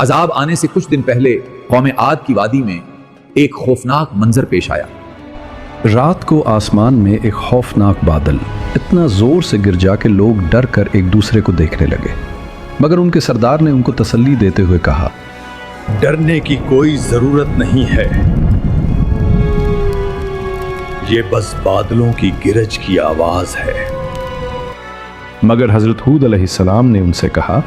عذاب آنے سے کچھ دن پہلے قوم عاد کی وادی میں ایک خوفناک منظر پیش آیا۔ رات کو آسمان میں ایک خوفناک بادل اتنا زور سے گر جا کہ لوگ ڈر کر ایک دوسرے کو دیکھنے لگے، مگر ان کے سردار نے ان کو تسلی دیتے ہوئے کہا، ڈرنے کی کوئی ضرورت نہیں ہے، یہ بس بادلوں کی گرج کی آواز ہے۔ مگر حضرت ہود علیہ السلام نے ان سے کہا،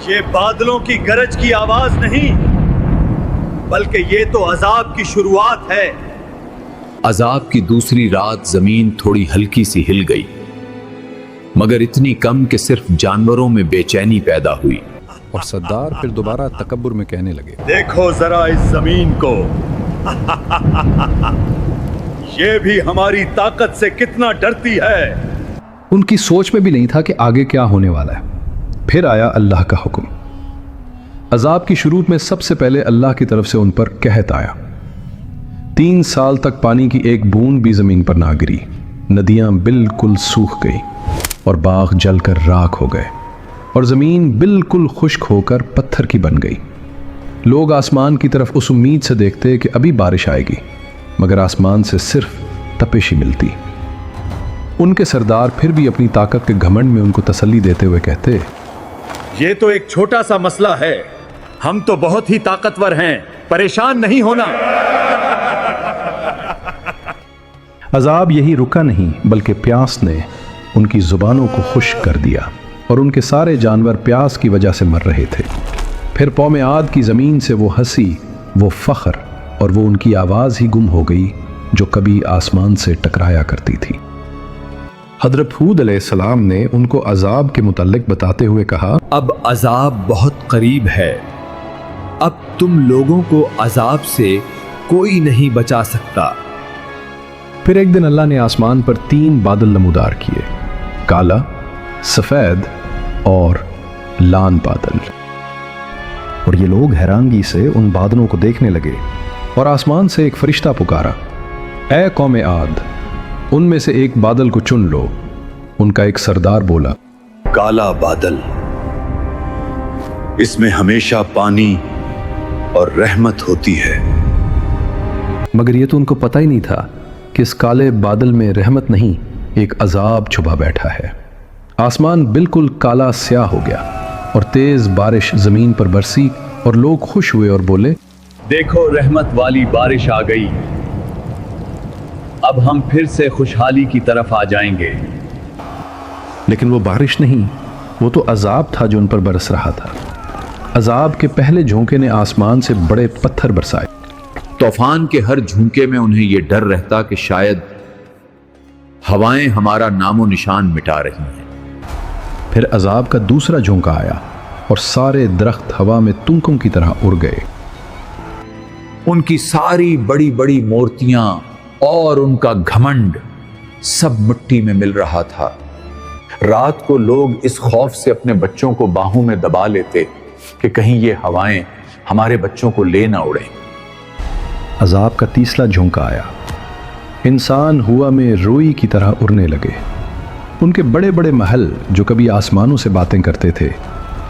یہ بادلوں کی گرج کی آواز نہیں، بلکہ یہ تو عذاب کی شروعات ہے۔ عذاب کی دوسری رات زمین تھوڑی ہلکی سی ہل گئی، مگر اتنی کم کہ صرف جانوروں میں بے چینی پیدا ہوئی۔ اور سردار پھر دوبارہ تکبر میں کہنے لگے، دیکھو ذرا اس زمین کو، یہ بھی ہماری طاقت سے کتنا ڈرتی ہے۔ ان کی سوچ میں بھی نہیں تھا کہ آگے کیا ہونے والا ہے۔ پھر آیا اللہ کا حکم۔ عذاب کی شروع میں سب سے پہلے اللہ کی طرف سے ان پر قحط آیا۔ 3 سال تک پانی کی ایک بوند بھی زمین پر نہ گری، ندیاں بالکل سوکھ گئی اور باغ جل کر راکھ ہو گئے اور زمین بالکل خشک ہو کر پتھر کی بن گئی۔ لوگ آسمان کی طرف اس امید سے دیکھتے کہ ابھی بارش آئے گی، مگر آسمان سے صرف تپش ہی ملتی۔ ان کے سردار پھر بھی اپنی طاقت کے گھمنڈ میں ان کو تسلی دیتے ہوئے کہتے، یہ تو ایک چھوٹا سا مسئلہ ہے، ہم تو بہت ہی طاقتور ہیں، پریشان نہیں ہونا۔ عذاب یہی رکا نہیں، بلکہ پیاس نے ان کی زبانوں کو خشک کر دیا اور ان کے سارے جانور پیاس کی وجہ سے مر رہے تھے۔ پھر قوم عاد کی زمین سے وہ ہنسی، وہ فخر اور وہ ان کی آواز ہی گم ہو گئی جو کبھی آسمان سے ٹکرایا کرتی تھی۔ حضرت ہود علیہ السلام نے ان کو عذاب کے متعلق بتاتے ہوئے کہا، اب عذاب بہت قریب ہے، اب تم لوگوں کو عذاب سے کوئی نہیں بچا سکتا۔ پھر ایک دن اللہ نے آسمان پر 3 بادل نمودار کیے، کالا، سفید اور لان بادل، اور یہ لوگ حیرانگی سے ان بادلوں کو دیکھنے لگے۔ اور آسمان سے ایک فرشتہ پکارا، اے قوم عاد، ان میں سے ایک بادل کو چن لو۔ ان کا ایک سردار بولا، کالا بادل، اس میں ہمیشہ پانی اور رحمت ہوتی ہے۔ مگر یہ تو ان کو پتہ ہی نہیں تھا کہ اس کالے بادل میں رحمت نہیں، ایک عذاب چھپا بیٹھا ہے۔ آسمان بالکل کالا سیاہ ہو گیا اور تیز بارش زمین پر برسی اور لوگ خوش ہوئے اور بولے، دیکھو رحمت والی بارش آ گئی، اب ہم پھر سے خوشحالی کی طرف آ جائیں گے۔ لیکن وہ بارش نہیں، وہ تو عذاب تھا جو ان پر برس رہا تھا۔ عذاب کے پہلے جھونکے نے آسمان سے بڑے پتھر برسائے۔ طوفان کے ہر جھونکے میں انہیں یہ ڈر رہتا کہ شاید ہوائیں ہمارا نام و نشان مٹا رہی ہیں۔ پھر عذاب کا دوسرا جھونکا آیا اور سارے درخت ہوا میں تنکوں کی طرح اڑ گئے۔ ان کی ساری بڑی بڑی مورتیاں اور ان کا گھمنڈ سب مٹی میں مل رہا تھا۔ رات کو لوگ اس خوف سے اپنے بچوں کو باہوں میں دبا لیتے کہ کہیں یہ ہوائیں ہمارے بچوں کو لے نہ اڑیں۔ عذاب کا تیسرا جھونکا آیا، انسان ہوا میں روئی کی طرح اڑنے لگے۔ ان کے بڑے بڑے محل جو کبھی آسمانوں سے باتیں کرتے تھے،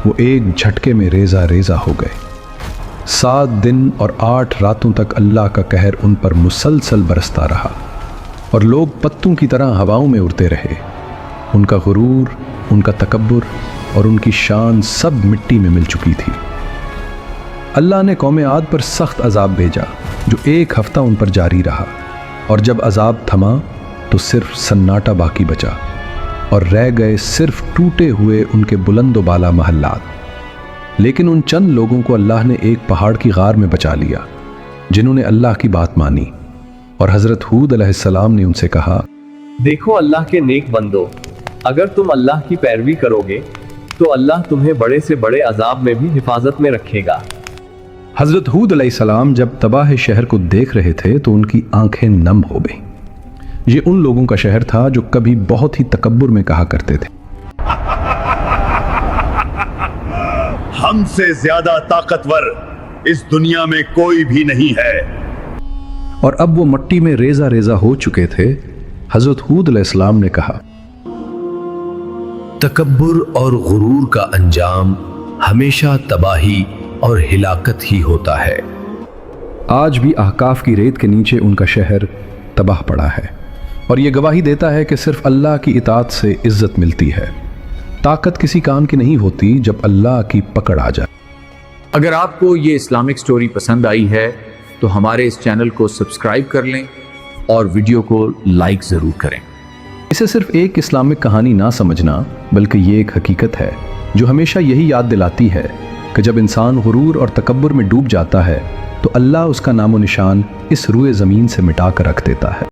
وہ ایک جھٹکے میں ریزہ ریزہ ہو گئے۔ 7 دن اور 8 راتوں تک اللہ کا قہر ان پر مسلسل برستا رہا اور لوگ پتوں کی طرح ہواؤں میں اڑتے رہے۔ ان کا غرور، ان کا تکبر اور ان کی شان سب مٹی میں مل چکی تھی۔ اللہ نے قوم عاد پر سخت عذاب بھیجا جو 1 ہفتہ ان پر جاری رہا، اور جب عذاب تھما تو صرف سناٹا باقی بچا اور رہ گئے صرف ٹوٹے ہوئے ان کے بلند و بالا محلات۔ لیکن ان چند لوگوں کو اللہ نے ایک پہاڑ کی غار میں بچا لیا جنہوں نے اللہ کی بات مانی، اور حضرت ہود علیہ السلام نے ان سے کہا، دیکھو اللہ کے نیک بندو، اگر تم اللہ کی پیروی کرو گے تو اللہ تمہیں بڑے سے بڑے عذاب میں بھی حفاظت میں رکھے گا۔ حضرت ہود علیہ السلام جب تباہ شہر کو دیکھ رہے تھے تو ان کی آنکھیں نم ہو گئیں۔ یہ ان لوگوں کا شہر تھا جو کبھی بہت ہی تکبر میں کہا کرتے تھے، ہم سے زیادہ طاقتور اس دنیا میں کوئی بھی نہیں ہے۔ اور اب وہ مٹی میں ریزہ ریزہ ہو چکے تھے۔ حضرت ہود علیہ السلام نے کہا، تکبر اور غرور کا انجام ہمیشہ تباہی اور ہلاکت ہی ہوتا ہے۔ آج بھی احقاف کی ریت کے نیچے ان کا شہر تباہ پڑا ہے، اور یہ گواہی دیتا ہے کہ صرف اللہ کی اطاعت سے عزت ملتی ہے۔ طاقت کسی کام کی نہیں ہوتی جب اللہ کی پکڑ آ جائے۔ اگر آپ کو یہ اسلامک سٹوری پسند آئی ہے تو ہمارے اس چینل کو سبسکرائب کر لیں اور ویڈیو کو لائک ضرور کریں۔ اسے صرف ایک اسلامک کہانی نہ سمجھنا، بلکہ یہ ایک حقیقت ہے جو ہمیشہ یہی یاد دلاتی ہے کہ جب انسان غرور اور تکبر میں ڈوب جاتا ہے تو اللہ اس کا نام و نشان اس روئے زمین سے مٹا کر رکھ دیتا ہے۔